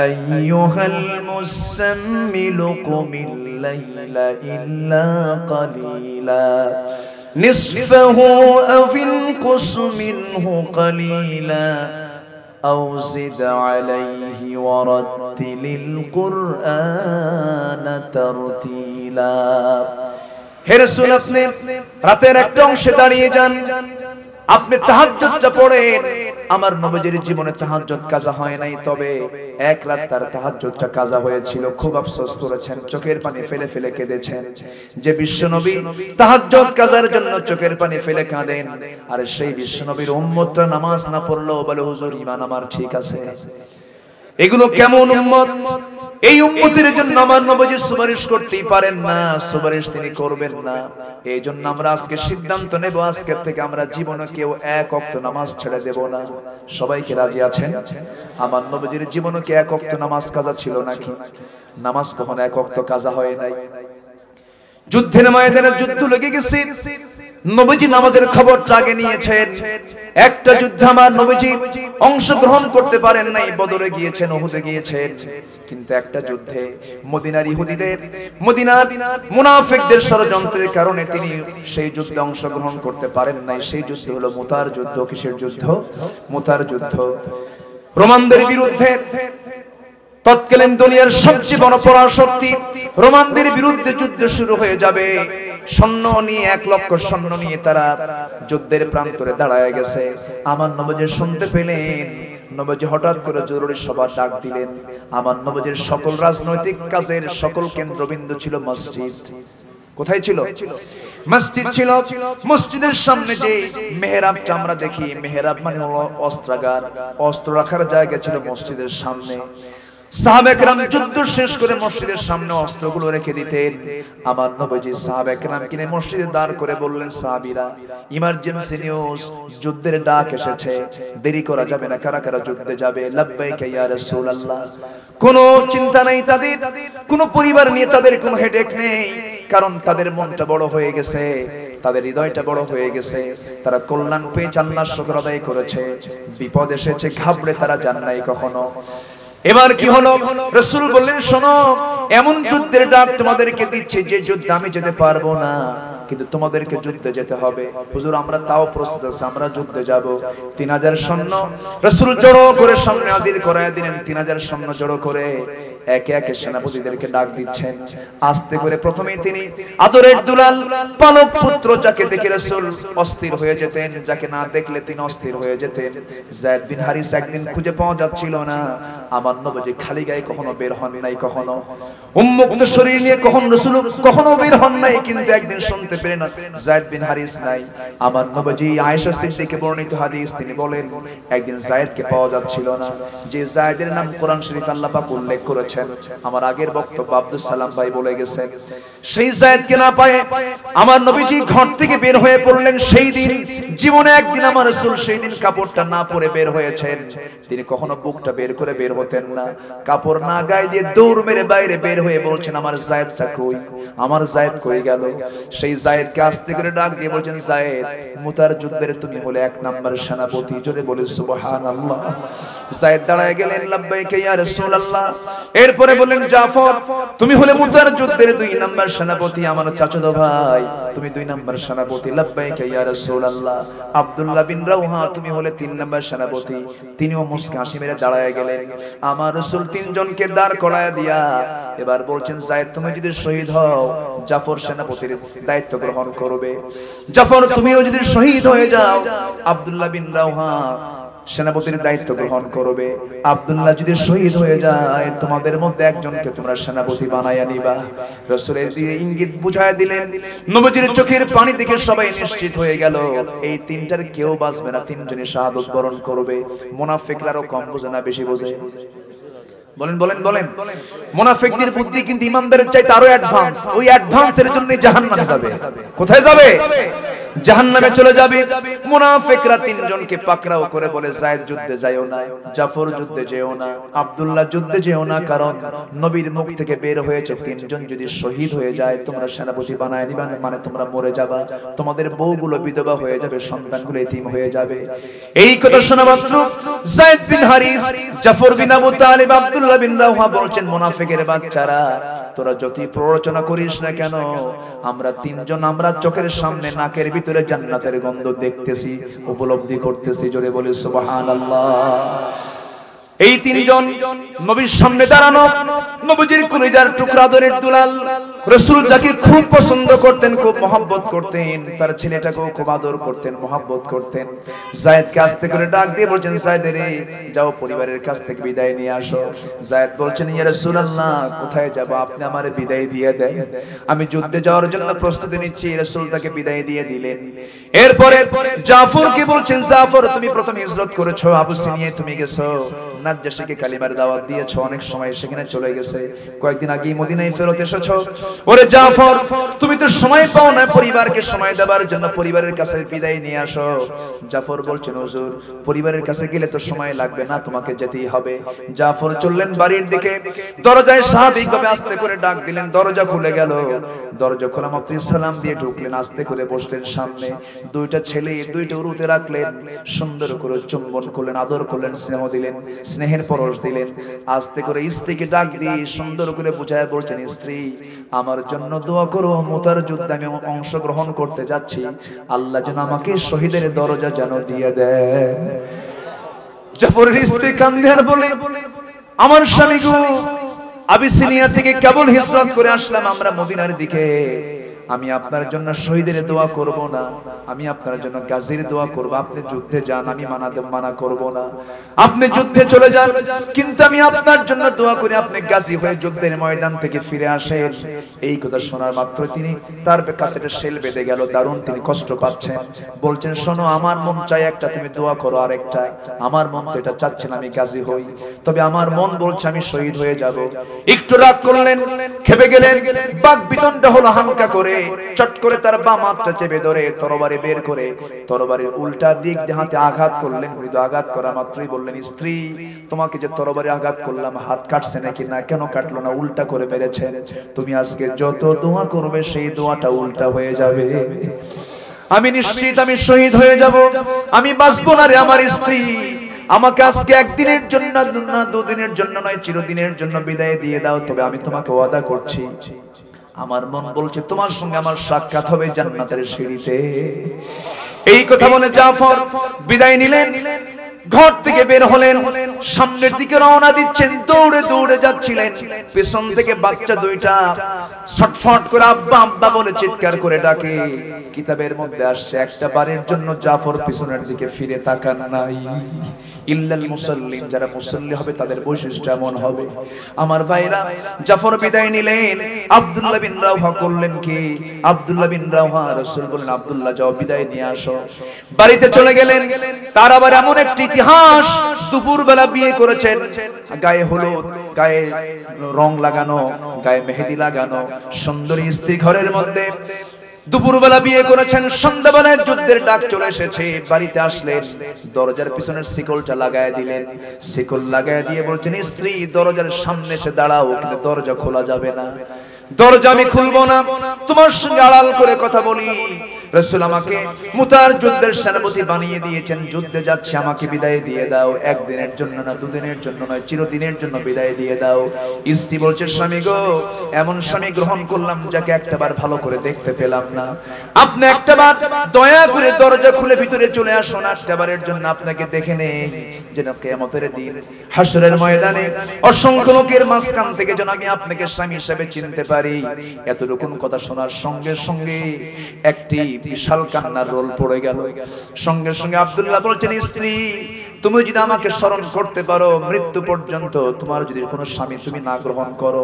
আইয়ুহাল মুসাম্মিলু কুমিল লাইলা ইল্লা কালিলা নিসফাহু আও ইনকুস মিনহু কালিলা أو زد عليه ورتل القرآن ترتيلا। হে রাসূল, আপনি রাতের একটা অংশে দাঁড়িয়ে যান, আপনি তাহাজ্জুদটা পড়েন, আমার নবীজির জীবনে তাহাজ্জুদ কাজা হয় নাই, তবে এক রাত তার তাহাজ্জুদটা কাজা হয়েছিল। খুব আফসোস করেছেন, চোখের পানি ফেলে ফেলে কেঁদেছেন যে বিশ্বনবী তাহাজ্জুদ কাজার জন্য চোখের পানি ফেলে কাঁদেন, আর সেই বিশ্বনবীর উম্মতরা নামাজ না পড়লেও বলে হুজুর ঈমান আমার ঠিক আছে। এগুলো কেমন উম্মত? এই উম্মতের জন্য আমার নবীজি সুপারিশ করতেই পারেন না, সুপারিশ তিনি করবেন না। এই জন্য আমরা আজকে সিদ্ধান্ত নেব, আজকে থেকে আমরা জীবনে কেউ এক ওয়াক্ত নামাজ ছেড়ে দেব না। সবাইকে রাজি আছেন? আমার নবীজির জীবনে কি এক ওয়াক্ত নামাজ কাজা ছিল নাকি? নামাজ কখনো এক ওয়াক্ত কাজা হয় নাই। যুদ্ধের ময়দানে যুদ্ধ লেগে গেছে, নবীজি নামাজের খবরটা আগে নিয়েছেন। একটা যুদ্ধে আমার নবীজি অংশগ্রহণ করতে পারেন নাই, বদরে গিয়েছেন, উহুদে গিয়েছেন, কিন্তু একটা যুদ্ধে মদিনার ইহুদিদের, মদিনার মুনাফিকদের ষড়যন্ত্রের কারণে তিনি সেই যুদ্ধে অংশগ্রহণ করতে পারেন নাই। সেই যুদ্ধ হলো মুতার যুদ্ধ। কিসের যুদ্ধ? মুতার যুদ্ধ। রোমানদের বিরুদ্ধে, তৎকালীন দুনিয়ার সবচেয়ে বড় পরাশক্তি রোমানদের বিরুদ্ধে যুদ্ধ শুরু হয়ে যাবে। সৈন্য নিয়ে 1 লক্ষ সৈন্য নিয়ে তারা যুদ্ধের প্রান্তরে দাঁড়ায় গেছে। আমার নবীজি শুনতে পেলেন, নবীজি হঠাৎ করে জরুরি সভা ডাক দিলেন। আমার নবীজির সকল রাজনৈতিক কাজের সকল কেন্দ্রবিন্দু ছিল মসজিদ। কোথায় ছিল? মসজিদ ছিল। মসজিদের সামনে যে মেহরাবটা আমরা দেখি, মেহরাব মানে হলো অস্ত্রাগার, অস্ত্র রাখার জায়গা ছিল মসজিদের সামনে। সাহাবা কেরাম যুদ্ধ শেষ করে মসজিদের সামনে অস্ত্রগুলো রেখে দিতেন। আমার নবীজি সাহাবা কেরাম কিনে মসজিদে দাঁড় করে বললেন, সাহাবীরা, ইমার্জেন্সি নিউজ, যুদ্ধের ডাক এসেছে, দেরি করা যাবে না। কারা কারা যুদ্ধে যাবে? লাব্বাইকা ইয়া রাসূলুল্লাহ। কোনো চিন্তা নেই তাদের, কোনো পরিবার নিয়ে তাদের কোনো হেডেক নেই, কারণ তাদের মনটা বড় হয়ে গেছে, তাদের হৃদয়টা বড় হয়ে গেছে। তারা কল্যাণ পেয়ে আল্লাহর শুকর আদায় করেছে। বিপদ এসেছে, ঘাবড়ে তারা যান নাই কখনো। এবার কি হলো? রাসূল বললেন, শোনো, এমন যুদ্ধের ডাক তোমাদেরকে দিচ্ছি যে যুদ্ধে আমি যেতে পারবো না, কিন্তু তোমাদেরকে যুদ্ধে যেতে হবে। হুজুর, আমরা তাও প্রস্তুত আছি, আমরা যুদ্ধে যাব। 3000 সৈন্য রাসূল জড়ো করে সামনে হাজির করায় দিলেন। 3000 সৈন্য জড়ো করে একে একে সেনাপতিদেরকে ডাক দিচ্ছেন। আস্তে করে প্রথমেই তিনি আদরের দুলাল পালক পুত্র, যাকে দেখে রাসূল অস্থির হয়ে যেতেন, যাকে না দেখলে তিনি অস্থির হয়ে যেতেন, যায়েদ বিন হারিস একদিন খুঁজে পাওয়া যাচ্ছিল না। আমার নবীজি খালি গায়ে কখনো বের হন নাই, কখনো উন্মুক্ত শরীর নিয়ে কখনো রাসূল কখনো বের হন নাই, কিন্তু একদিন শুনতে পেলেন যায়েদ বিন হারিস নাই। আমার নবীজি আয়েশা সিদ্দিকে বর্ণিত হাদিস, তিনি বলেন একদিন যায়েদকে পাওয়া যাচ্ছিল না, যে যায়েদের নাম কোরআন শরীফ আল্লাহ পাক উল্লেখ করেছেন। আমার আগের বক্তব্য আব্দুল সালাম ভাই বলে গেছেন। সেই যায়েদকে না পায়ে আমার নবীজি ঘর থেকে বের হয়ে পড়লেন। সেই দিন জীবনে একদিন আমার রাসূল সেই দিন কাপড়টা না পরে বের হয়েছেন। তিনি কখনো বুকটা বের করে বের হতেন না, কাপড় না গায়ে দিয়ে দৌড় মেরে বাইরে বের হয়ে বলছেন, আমার যায়েদটা কই, আমার যায়েদ কই গেল? সেই যায়েদকে আস্তে করে ডাক দিয়ে বলছেন, যায়েদ, মুতার যুদ্ধের তুমি হলে 1 নম্বর সেনাপতি। জোরে বলে সুবহানাল্লাহ। যায়েদ দাঁড়ায় গেলেন, লাব্বাইকা ইয়া রাসূলুল্লাহ। এরপরে বললেন, জাফর, তুমি হলে মুতার যুদ্ধের 2 নম্বর সেনাপতি, আমার চাচাতো ভাই, তুমি 2 নম্বর সেনাপতি। লাব্বাইকা ইয়া রাসূলুল্লাহ। আব্দুল্লাহ বিন রাওহা, তুমি হলে 3 নম্বর সেনাপতি। তিনিও মুস্কি হাসি মেরে দাঁড়ায় গেলেন। আমার রাসূল 3 জনকে দাঁড় করায় দিয়া এবার বলছেন, যায়েদ, তুমি যদি শহীদ হও, জাফর সেনাপতির দায়িত্ব গ্রহণ করবে। জাফর, তুমিও যদি শহীদ হয়ে যাও, আব্দুল্লাহ বিন রাওহা সেনাপতির দায়িত্ব গ্রহণ করবে। আব্দুল্লাহ যদি শহীদ হয়ে যায়, তোমাদের মধ্যে একজনকে তোমরা সেনাপতি বানায়া নিবা। রাসূলের দিয়ে ইঙ্গিত বুঝায় দিলেন। নবীজির চোখের পানি দেখে সবাই নিশ্চিত হয়ে গেল, এই 3টার কেউ বাঁচবে না, 3 জনই শাহাদাত বরণ করবে। মুনাফিকরা আরো কম বোঝে না, বেশি বোঝে? বলেন বলেন বলেন। মুনাফিকদের বুদ্ধি কিন্তু ইমানদারের চাইতে আরো অ্যাডভান্স। ওই অ্যাডভান্সের জন্য জাহান্নামে যাবে। কোথায় যাবে? জাহান্নামে চলে যাবে। মুনাফিকরা 3 জনকে পাকড়াও করে বলে, যায়েদ যুদ্ধে যাইও না, জাফর যুদ্ধে যেও না, আব্দুল্লাহ যুদ্ধে যেও না, কারণ নবীর মুখ থেকে বের হয়েছে 3 জন যদি শহীদ হয়ে যায়, তোমরা সেনাপতি বানায় নিবা, মানে তোমরা মরে যাবা, তোমাদের বউগুলো বিধবা হয়ে যাবে, সন্তানগুলো এতিম হয়ে যাবে। এই কথা শোনা মাত্র যায়েদ বিন হারিস, জাফর বিন আবু তালিব, আব্দুল্লাহ বিন রাওহা বলছেন, মুনাফিকের বাচ্চারা, তোরা যতই প্ররোচনা করিস না কেন, আমরা 3 জন আমরা চোখের সামনে নাকের ভিতরে জান্নাতের গন্ধ দেখতেছি, উপলব্ধি করতেছি। জোরে বলি সুবহানাল্লাহ। এই 3 জন নবীর সামনে দাঁড়ানো, নবীজির কলিজার টুকরা আদরের দুলাল রাসূল যাকে খুব পছন্দ করতেন, খুব মহব্বত করতেন, তার ছেলেটাকেও খুব আদর করতেন, মহব্বত করতেন। যায়েদকে আস্তে করে ডাক দিয়ে বলছেন, যায়েদ রে, যাও পরিবারের কাছ থেকে বিদায় নিয়ে আসো। যায়েদ বলছেন, ইয়া রাসূলুল্লাহ, কোথায় যাব? আপনি আমারে বিদায় দিয়ে দেন, আমি যুদ্ধে যাওয়ার জন্য প্রস্তুতি নিচ্ছি। রাসূল তাকে বিদায় দিয়ে দিলেন। এরপরে জাফরকে বলছেন, জাফর, তুমি প্রথম হিজরত করেছো, আবু সিনিয়ে তুমি গেছো, নাজ্জাশীকে কালিমার দাওয়াত দিয়েছো, অনেক সময় সেখানে চলে গেছে, কয়েকদিন আগেই মদিনায় ফেরত এসেছো। ওরে জাফর, তুমি তো সময় পাও না পরিবারকে সময় দেওয়ার জন্য, পরিবারের কাছে বিদায় নিয়ে আসো। জাফর বলছেন, হুজুর, পরিবারের কাছে গেলে তো সময় লাগবে না, তোমাকে যেতেই হবে। জাফর চললেন বাড়ির দিকে, দরজায় স্বাভাবিকভাবে আস্তে করে ডাক দিলেন, দরজা খুলে গেল। দরজা খোলা মাত্র সালাম দিয়ে ঢুকলেন, আস্তে করে বসলেন সামনে। দুইটা ছেলে দুইটা উরুতে রাখলেন, সুন্দর করে চুম্বন করলেন, আদর করলেন, স্নেহ দিলেন, স্নেহের পরশ দিলেন। আস্তে করে স্ত্রীকে ডাক দিয়ে সুন্দর করে বুঝায় বলছেন, স্ত্রী, আমার জন্য দোয়া করো, মুতার যুদ্ধে আমি অংশগ্রহণ করতে যাচ্ছি, আল্লাহ যেন আমাকে শহীদের দরজা যেন দিয়ে দেয়। জাফরের স্ত্রী কান্দে আর বলে, আমার স্বামী গো, আবিসিনিয়া থেকে কেবল হিজরত করে আসলাম আমরা মদিনার দিকে, আমি আপনার জন্য শহীদের দোয়া করব না, আমি আপনার জন্য গাজীর দোয়া করব। আপনি যুদ্ধে যান, আমি মানা করব না, আপনি যুদ্ধে চলে যান, কিন্তু আমি আপনার জন্য দোয়া করি আপনি গাজী হয়ে যুদ্ধের ময়দান থেকে ফিরে আসেন। এই কথা শোনার মাত্র তিনি তার কাছে একটা শেল বেঁধে গেল, দারুণ তিনি কষ্ট পাচ্ছেন। বলছেন, শোনো, আমার মন চাই একটা, তুমি দোয়া করো আরেকটা। আমার মন তো এটা চাচ্ছে না আমি গাজী হই, তবে আমার মন বলছে আমি শহীদ হয়ে যাব। একটু রাগ করলেন, খেপে গেলেন, বাক বিতণ্ডা হলো হালকা করে, চট করে তার বাম হাতটা চেপে ধরে তরবারি বের করে তরবারির উল্টা দিক দিয়ে হাতে আঘাত করলেন। মৃদু আঘাত করা মাত্রই বললেন, স্ত্রী, তোমাকে যে তরবারি আঘাত করলাম, হাত কাটছে নাকি? না, কেন কাটলো না? উল্টা করে মেরেছে। তুমি আজকে যত দোয়া করবে সেই দোয়াটা উল্টা হয়ে যাবে। আমি নিশ্চিত আমি শহীদ হয়ে যাব, আমি বাঁচবো না রে আমার স্ত্রী। আমাকে আজকে একদিনের জন্য না, দুদিনের জন্য নয়, চিরদিনের জন্য বিদায় দিয়ে দাও, তবে আমি তোমাকে ওয়াদা করছি, আমার মন বলছে তোমার সঙ্গে আমার সাক্ষাৎ হবে জান্নাতের সিঁড়িতে। এই কথা বলে জাফর বিদায় নিলেন, ঘর থেকে বের হলেন, সামনের দিকে রওনা দিচ্ছেন, দৌড়ে দৌড়ে যাচ্ছিলেন। পেছন থেকে বাচ্চা দুইটা ছটফট করে আব্বা আব্বা বলে চিৎকার করে ডাকে। কিতাবের মধ্যে আসছে, একটা বারের জন্য জাফর পিছনের দিকে ফিরে তাকান নাই। ইল্লাল মুসাল্লিন, যারা মুসল্লি হবে তাদের বৈশিষ্ট্য এমন হবে। আমার ভাইরা, জাফর বিদায় নিলেন, আব্দুল্লাহ বিন রাওহা করলেন কি? আব্দুল্লাহ বিন রাওহা, রাসূল বলেন, আব্দুল্লাহ যাও বিদায় নিয়ে আসো। বাড়িতে চলে গেলেন। তার আবার এমন একটি ইতিহাস, দুপুরবেলা বিয়ে করেছেন, গায়ে হলুদ, গায়ে রং লাগানো, গায়ে মেহেদি লাগানো, সুন্দরী স্ত্রী ঘরের মধ্যে। দুপুরবেলা বিয়ে করেছেন, সন্ধ্যাবেলায় যুদ্ধের ডাক চলে এসেছে। বাড়িতে আসলেন, দরজার পিছনের শিকলটা লাগায় দিলেন। শিকল লাগায় দিয়ে বলছেন, স্ত্রী, দরজার সামনে এসে দাঁড়াও, কিন্তু দরজা খোলা যাবে না, দরজা আমি খুলবো না, তোমার সঙ্গে আড়াল করে কথা বলি। রাসূল আমাকে মুতার যুদ্ধের সেনাপতি বানিয়ে দিয়েছেন, যুদ্ধে যাচ্ছে, আমাকে বিদায় দিয়ে দাও, একদিনের জন্য না, দুদিনের জন্য নয়, চিরদিনের জন্য বিদায় দিয়ে দাও। স্ত্রী বলছে, স্বামী গো, এমন স্বামী গ্রহণ করলাম যাকে একটাবার ভালো করে দেখতে পেলাম না। আপনি একটাবার দয়া করে দরজা খুলে ভিতরে চলে আসুন, একটাবারের জন্য আপনাকে দেখে নেই, যেন কিয়ামতের দিন হাসরের ময়দানে অসংখ্য লোকের মাঝখান থেকে যেন আমি আপনাকে স্বামী হিসেবে চিনতে পারি। এতটুকু কথা শোনার সঙ্গে সঙ্গে একটি বিশাল কান্নার রোল পড়ে গেল। সঙ্গে সঙ্গে আব্দুল্লাহ বলছেন, স্ত্রী, তুমি যদি আমাকে স্মরণ করতে পারো, মৃত্যু পর্যন্ত তোমার যদি কোনো স্বামী তুমি না গ্রহণ করো,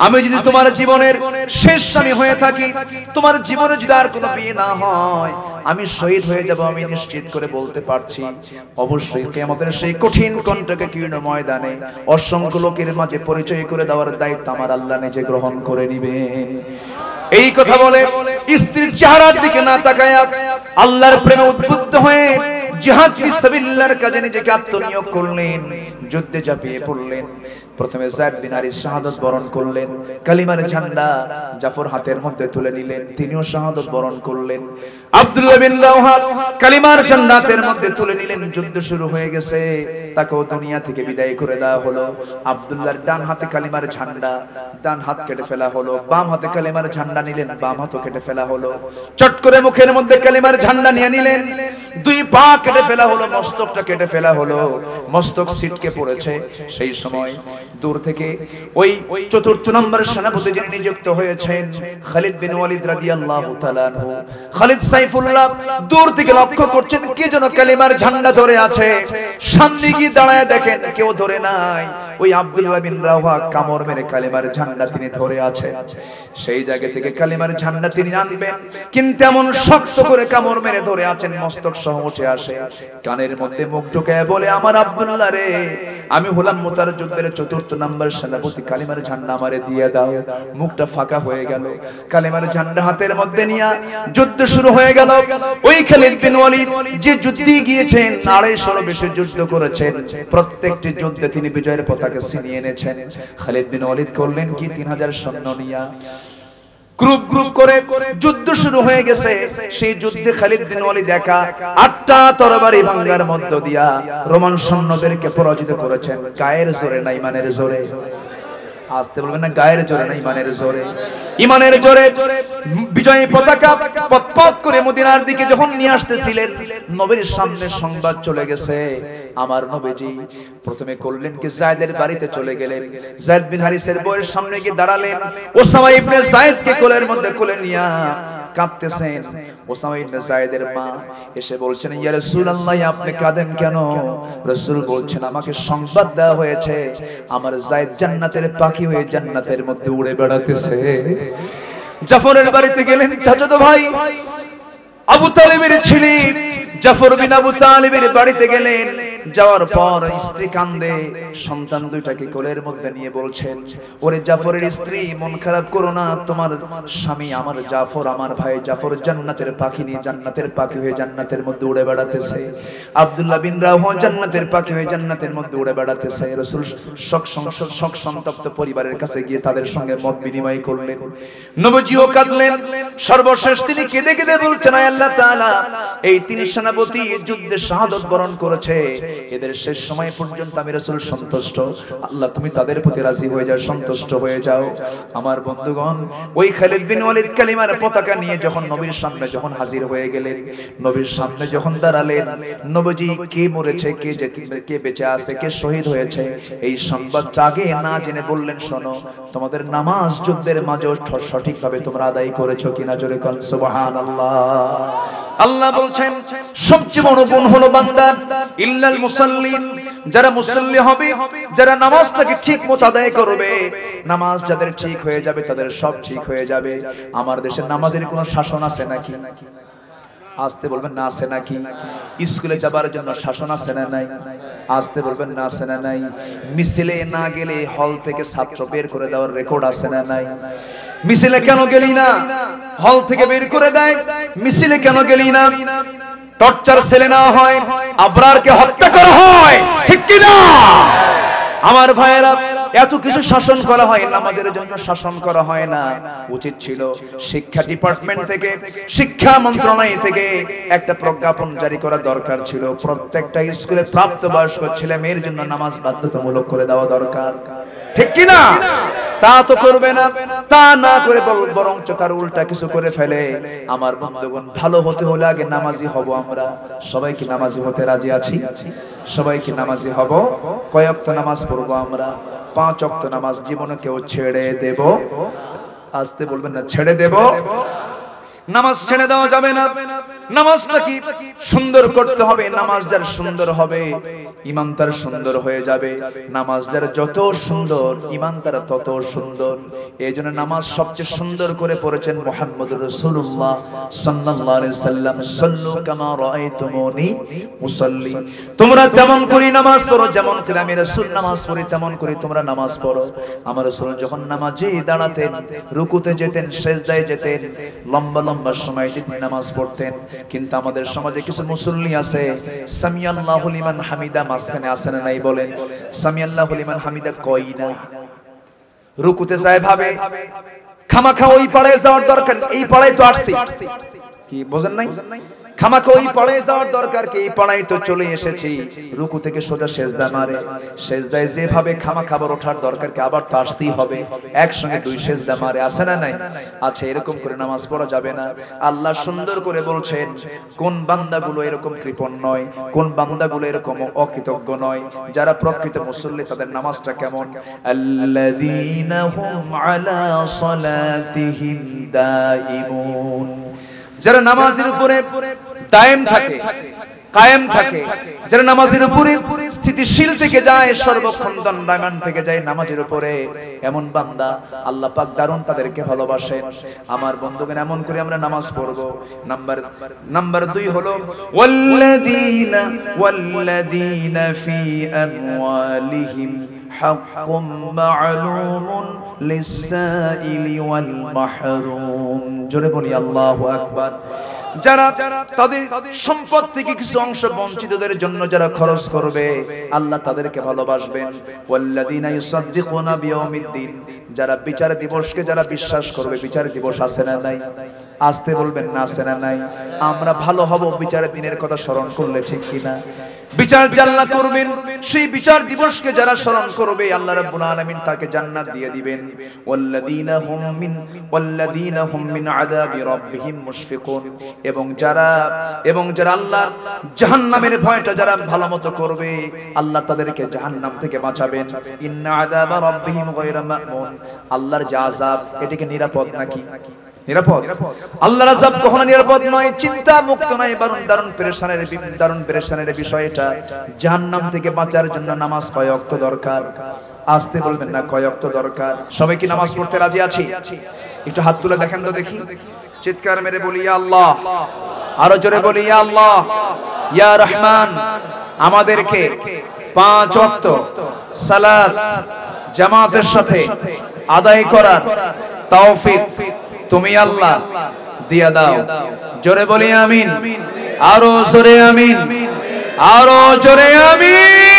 আমি যদি তোমার জীবনের শেষ স্বামী হয়ে থাকি, তোমার জীবনে যদি আর কোনো বিয়ে না হয়, আমি শহীদ হয়ে যাব, আমি নিশ্চিত করে বলতে পারছি। অবশ্যই কিয়ামতের সেই কঠিন কণ্ঠকে কীর্ণ ময়দানে অসংখ্য লোকের মাঝে পরিচয় করে দেওয়ার দায়িত্ব আমার আল্লাহ নিজে গ্রহণ করে নিবেন। এই কথা বলে স্ত্রীর চেহারার দিকে না তাকায়া আল্লাহর প্রেমে উদ্বুদ্ধ হয়ে জিহাদ ফি সাবিলিল্লাহর কাজে নিজেকে আত্মনিয়োগ করলেন, যুদ্ধে ঝাঁপিয়ে পড়লেন। প্রথমে যায়েদ বিন হারিস শাহাদাত বরণ করলেন, কালিমার ঝান্ডা জাফর হাতের মধ্যে তুলে নিলেন, তিনিও শাহাদাত বরণ করলেন। আব্দুল্লাহ বিন রাওহা কালিমার ঝান্ডা হাতের মধ্যে তুলে নিলেন। যুদ্ধ শুরু হয়ে গেছে, তাকেও দুনিয়া থেকে বিদায় করে দেওয়া হলো। আব্দুল্লাহর ডান হাতে কালিমার ঝান্ডা, ডান হাত কেটে ফেলা হলো। বাম হাতে কালিমার ঝান্ডা নিলেন, বাম হাতও কেটে ফেলা হলো। চট করে মুখের মধ্যে কালিমার ঝান্ডা নিয়ে নিলেন, দুই পা কেটে ফেলা হলো, মস্তকটা কেটে ফেলা হলো, মস্তক ছিটকে পড়েছে। সেই সময় দূর থেকে ওই চতুর্থ নম্বর সেনাপতি যিনি নিযুক্ত হয়েছেন খালিদ বিন ওয়ালিদ রাদিয়াল্লাহু তাআলা আনহু, খালিদ সাইফুল্লাহ দূর থেকে লক্ষ্য করছেন কে যেন কালিমার ঝান্ডা ধরে আছে। সামনে গিয়ে দাঁড়ায় দেখেন কেউ ধরে নাই, ওই আব্দুল্লাহ বিন রাওয়া কামড় মেরে কালিমার ঝান্ডা তিনি ধরে আছে। সেই জায়গা থেকে কালিমার ঝান্ডা তিনি আনবেন, কিন্তু এমন শক্ত করে কামড় মেরে ধরে আছেন মস্তক সহ উঠে আসে, কানের মধ্যে মুখ ঢুকায় বলে, আমার আব্দুল্লাহ রে, আমি হলাম মুতার যুদ্ধের চতুর্থ নম্বর সেনাপতি, কালিমার ঝান্ডা আমারে দিয়ে দাও। মুখটা ফাঁকা হয়ে গেল, কালিমার ঝান্ডা হাতের মধ্যে নিয়ে যুদ্ধ শুরু হয়ে গেল। ওই খালিদ বিন ওয়ালিদ যে যুদ্ধে গিয়েছেন 250 বেশি যুদ্ধ করেছেন, প্রত্যেকটি যুদ্ধে তিনি বিজয়ের পতাকা ছিনিয়ে এনেছেন। খালিদ বিন ওয়ালিদ করলেন কি 3000 সৈন্য নিয়ে গ্রুপ গ্রুপ করে যুদ্ধ শুরু হয়ে গেছে। সেই যুদ্ধে খালিদ বিন ওয়ালিদ একা 8টা তরবারি ভাঙ্গার মধ্য দিয়া রোমান সৈন্যদেরকে পরাজিত করেছেন। গায়ের জোরে না ইমানের জোরে? আসতে বলবেন না, গায়ের জোরে না ইমানের জোরে? ইমানের জোরে বিজয়ী পতাকা পতপত করে মদিনার দিকে যখন নিয়ে আসতেছিলেন, নবীর সামনে সংবাদ চলে গেছে। আমার নবীজি প্রথমে করলেন কি, যায়েদের বাড়িতে চলে গেলেন, যায়েদ বিন হারিসের বউয়ের সামনে গিয়ে দাঁড়ালেন। ওসামা ইবনে যায়েদকে কোলের মধ্যে কোলে নিয়া কাঁদতেছেন। ওসামা ইবনে যায়েদের মা এসে বলছেন, ইয়া রাসূলুল্লাহ, আপনি কাঁদেন কেন? রাসূল বলছেন, আমাকে সংবাদ দেওয়া হয়েছে আমার যায়েদ জান্নাতের পাখি হয়ে জান্নাতের মধ্যে উড়ে বেড়াতেছে। জাফরের বাড়িতে গেলেন, চাচাতো ভাই আবু তালিবের ছেলে জাফর বিন আবু তালিবের বাড়িতে গেলেন। যাওয়ার পর স্ত্রী কান্দে, সন্তান দুইটাকে কোলের মধ্যে নিয়ে বলছেন, ওরে জাফরের স্ত্রী, মন খারাপ করো না, তোমার স্বামী আমার জাফর, আমার ভাই জাফর জান্নাতের পাখি নিয়ে জান্নাতের পাখি হয়ে জান্নাতের মধ্যে উড়ে বেড়াতেছে। আব্দুল্লাহ বিন রাওয়া জান্নাতের পাখি হয়ে জান্নাতের মধ্যে উড়ে বেড়াতেছে। রাসূল শোক সন্তপ্ত পরিবারের কাছে গিয়ে তাদের সঙ্গে মত বিনিময় করলেন। নবীজিও কাঁদলেন। সর্বশেষ তিনি কেঁদে কেঁদে বলছেন, আয় আল্লাহ তাআলা, এই 3 সেনাপতি যুদ্ধে শাহাদাত বরণ করেছে, এদের শেষ সময় পর্যন্ত আমি রাসূল সন্তুষ্ট। আল্লাহ তুমি তাদের প্রতি রাজি হয়ে যাও, সন্তুষ্ট হয়ে যাও। আমার বন্ধুগণ, ওই খালিদ বিন ওয়ালিদ কালিমার পতাকা নিয়ে যখন নবীর সামনে যখন হাজির হয়ে গেলেন, নবীর সামনে যখন দাঁড়ালেন, নবীজি কে মরেছে, কে বেঁচে আছে, কে শহীদ হয়েছে, এই সংবাদটা আগে না জেনে বললেন, শোনো, তোমাদের নামাজ যুদ্ধের মাঝে সঠিকভাবে তোমরা আদায় করেছো কিনা? জোরে কোন সুবহানাল্লাহ। আল্লাহ বলছেন, সবচেয়ে বড় গুণ হলো বান্দা ইল্লাল মুসাল্লিন, যারা মুসল্লি হবে, যারা নামাজটাকে ঠিক মতো আদায় করবে, নামাজ যাদের ঠিক হয়ে যাবে তাদের সব ঠিক হয়ে যাবে। আমার দেশের নামাজের কোনো শাসন আছে নাকি? আসতে বলবেন না, আছে নাকি? স্কুলে যাবার জন্য শাসন আছে না নাই? আসতে বলবেন না, আছে না নাই? মিছিলে না গেলে হল থেকে ছাত্র বের করে দেওয়ার রেকর্ড আছে না নাই? মিছিলে কেন গেলি না? হল থেকে বের করে দেয়। মিছিলে কেন গেলি না? টর্চার ছেলে না হয়, আবরারকে হত্যা করা হয়, ঠিক কি না? আমার ভাইয়েরা, এত কিছু শাসন করা হয়, নামাজের জন্য শাসন করা হয় না। উচিত ছিল শিক্ষা ডিপার্টমেন্ট থেকে, শিক্ষা মন্ত্রণালয় থেকে একটা প্রজ্ঞাপন জারি করা দরকার ছিল, প্রত্যেকটা স্কুলে প্রাপ্তবয়স্ক ছেলে মেয়ের জন্য নামাজ বাধ্যতামূলক করে দেওয়া দরকার, ঠিক কি না? তা তো করবে না, তা না করে বরঞ্চ তার উল্টা কিছু করে ফেলে। আমার বন্ধুগণ, ভালো হতে হলে আগে নামাজি হব আমরা। সবাই কি নামাজি হতে রাজি আছি? সবাই কি নামাজি হব? কয় ওয়াক্ত নামাজ পড়বো আমরা? 5 ওয়াক্ত নামাজ। জীবনে কেউ ছেড়ে দেব? আসতে বলবেন না, ছেড়ে দেব? নামাজ ছেড়ে দেওয়া যাবে না। নামাজটা কি সুন্দর করতে হবে। নামাজ যার সুন্দর হবে, ঈমান তার সুন্দর হয়ে যাবে। নামাজ যার যত সুন্দর, ঈমান তার তত সুন্দর। এইজন্য নামাজ সবচেয়ে সুন্দর করে পড়েছেন মুহাম্মদুর রাসূলুল্লাহ সাল্লাল্লাহু আলাইহি সাল্লাম, সাল্লু কামা রাআইতুমুনি মুসাল্লি। তোমরা তেমন করে নামাজ পড়ো যেমন করে আমি রাসূল নামাজ পড়ি, তেমন করে তোমরা নামাজ পড়ো। আমার রাসূল যখন নামাজে দাঁড়াতেন, রুকুতে যেতেন, সিজদায় যেতেন, লম্বা লম্বা সময় তিনি নামাজ পড়তেন। কিন্তু আমাদের সমাজে কিছু মুসল্লি আছে, সামিয়াল্লাহু লিমান হামিদা মাঝখানে আছে না নাই? বলেন, সামিয়াল্লাহু লিমান হামিদা কই না। রুকুতে যায় ভাবে খামাখা ওই পাড়ায় যাওয়ার দরকার, এই পাড়ায় তো আসছি। কি বোঝেন নাই? খামাকে ওই পাড়ায় যাওয়ার দরকার কি? এই পাড়ায় তো চলে এসেছি, রুকু থেকে সোজা সেজদা মারে, সেজদায় যেভাবে খামা খাবার ওঠার দরকার কি আবার তো আসতেই হবে, একসঙ্গে দুই সেজদা মারে, আছে না নাই? আচ্ছা, এরকম করে নামাজ পড়া যাবে না। আল্লাহ সুন্দর করে বলছেন কোন বান্দাগুলো এরকম কৃপণ নয়, কোন বান্দাগুলো এরকম অকৃতজ্ঞ নয়, যারা প্রকৃত মুসল্লি তাদের নামাজটা কেমন। আল্লাযীনা হুম আলা সালাতিহিম দাঈমুন, যারা নামাজের উপরে দায়েম থাকে, কায়েম থাকে, যারা নামাজের উপরে স্থিতিশীল থেকে যায়, সর্বক্ষণ দণ্ডায়মান থেকে যায় নামাজের উপরে, এমন বান্দা আল্লাহ পাক দারুণ তাদেরকে ভালোবাসেন। আমার বন্ধুগণ, এমন করে আমরা নামাজ পড়ব। নাম্বার 2 হলো ওয়াল্লাযীনা ফি আমওয়ালিহিম হাক্কুম মা'লুমুন লিস-সাইলি ওয়াল মাহরুম। জোরে বলি আল্লাহু আকবার। যারা তাদের সম্পদ থেকে কিছু অংশ বঞ্চিতদের জন্য যারা খরচ করবে, আল্লাহ তাদেরকে ভালোবাসবেন। ওয়াল্লাযীনা ইউসাদ্দিকুনা বিয়াউমিদ্দিন, যারা বিচার দিবসকে যারা বিশ্বাস করবে। বিচার দিবস আছে না নাই? আসতে বলবেন না, আছে না নাই? আমরা ভালো হব বিচারের দিনের কথা স্মরণ করলে, ঠিক কিনা? বিচার জান্নাত করবেন, সেই বিচার দিবসকে যারা স্মরণ করবে আল্লাহ রাব্বুল আলামিন তাকে জান্নাত দিয়ে দিবেন। ওয়াল্লাযীনা হুম মিন আযাবি রাব্বিহিম মুশফিকুন, এবং যারা আল্লাহর জাহান্নামের ভয়টা যারা ভালোমতো করবে, আল্লাহ তাদেরকে জাহান্নাম থেকে বাঁচাবেন। ইন্না আযাবা রাব্বিহিম গায়রা মা'মুন, আল্লাহর যে আযাব এটাকে নিরাপদ নাকি? নিরাপদ। আল্লাহর আযাব কখনো নিরাপদ নয়, চিন্তা মুক্ত নয়, বরং দারুণ পেরেশানের বিষয় এটা। জাহান্নাম থেকে বাঁচার জন্য নামাজ কয় ওয়াক্ত দরকার? আসতে বলবেন না, কয় ওয়াক্ত দরকার? সবাই কি নামাজ পড়তে রাজি আছি? একটু হাত তুলে দেখেন তো দেখি, চিৎকার মেরে বলি ইয়া আল্লাহ, আরো জোরে বলি ইয়া আল্লাহ, ইয়া রহমান। আমাদেরকে 5 ওয়াক্ত সালাত জামাতের সাথে আদায় করার তৌফিক তুমি আল্লাহ দিয়া দাও। জোরে বলি আমিন, আরো জোরে আমিন, আরো জোরে আমিন।